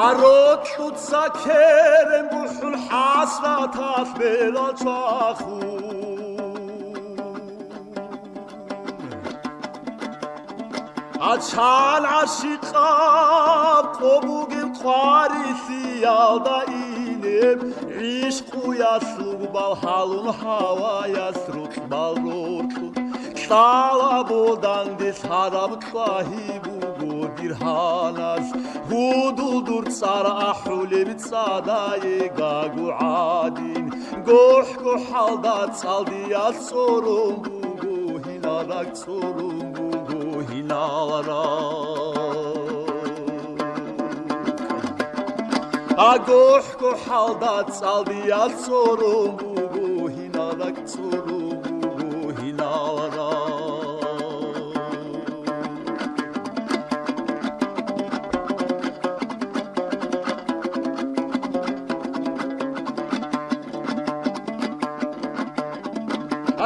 აროთუცა ქერენ გუშულ ჰასრათას მელაჩახუ აჩალ აშიყა ყობუგი ყვარისი ალდაინებ იშყუიას ლუბალ ჰალუნ ჰავაიას რუყბალ როჩუ სტალაბოდანდეს ჰარაბ ყვაჰიბუ გოდირჰანას ჰუდულდურ წარა აჰულებ წადაე გაგუადინ გოჰკო ჰალდა წალდია წორომბუ ჰინარაკ წორომბუ hinara agoh go halda tsaldi atsorum bu hinarak tsorum bu hinara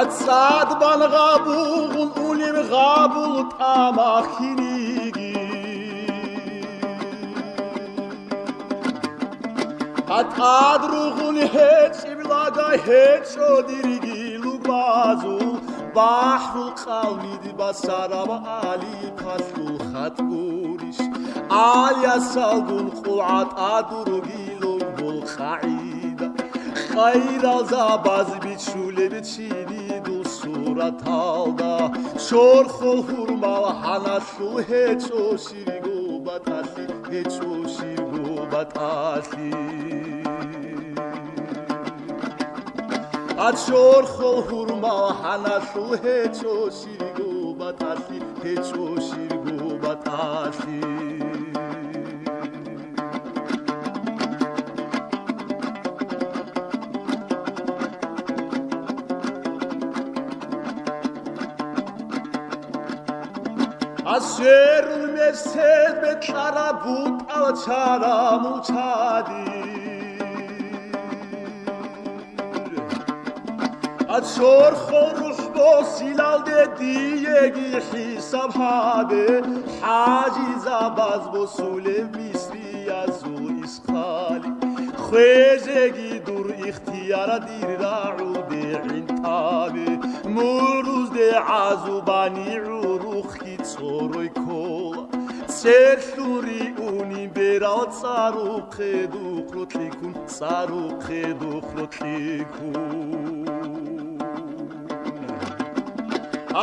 atsad ban gabul ulim gabul tamachinigi atadrugun hetsiblaga hetsodirigi lugbazu bahrul qalmid basaraba ali paslu khatgurish aliasalgun quat adrugi lugul khaida khayra zabaz bichule bichini surat alda şorxol hurmal hanasu heço şirgo batasi heço şirgo batasi at şorxol hurmal hanasu heço şirgo batasi heço şirgo batasi Aşerul mesed betlara but alçara muçadir Aşor xoruş bosilal dediye hisab habe Haciza baz bosule misri yazu iskhali Khwezegi dur ikhtiyara dir ra'ude intabi Muruz de azubani urukh Soroy kola Sershuri uni beral tsaru khedu krotlikun Tsaru khedu krotlikun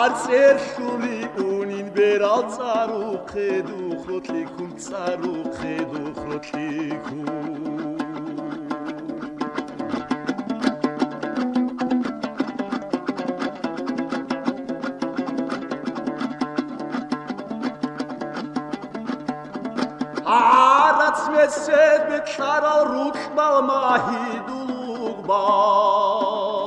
Ar sershuri uni beral tsaru khedu krotlikun Tsaru khedu krotlikun Arats mesed betlara rukbal mahiduluk bak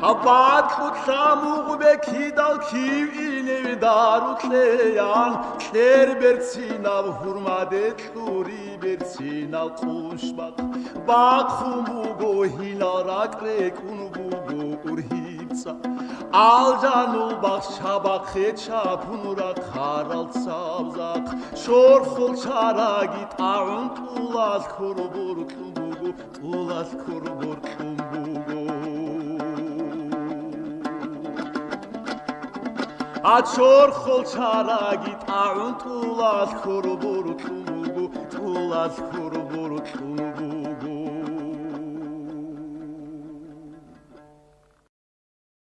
Habat kutsamug bekidal kiv inev darukleyan Kler bertsinav hurmadet turi bertsinav kuşbak Bakumugo hilarak rekunugo urhibsa Alcanul bak şabak heçapunura karal savzak Şorxol çara git ağın tulas kurbur kumbugu Tulas kurbur kumbugu Şorxol çara git ağın tulas kurbur kumbugu Tulas kurbur kumbugu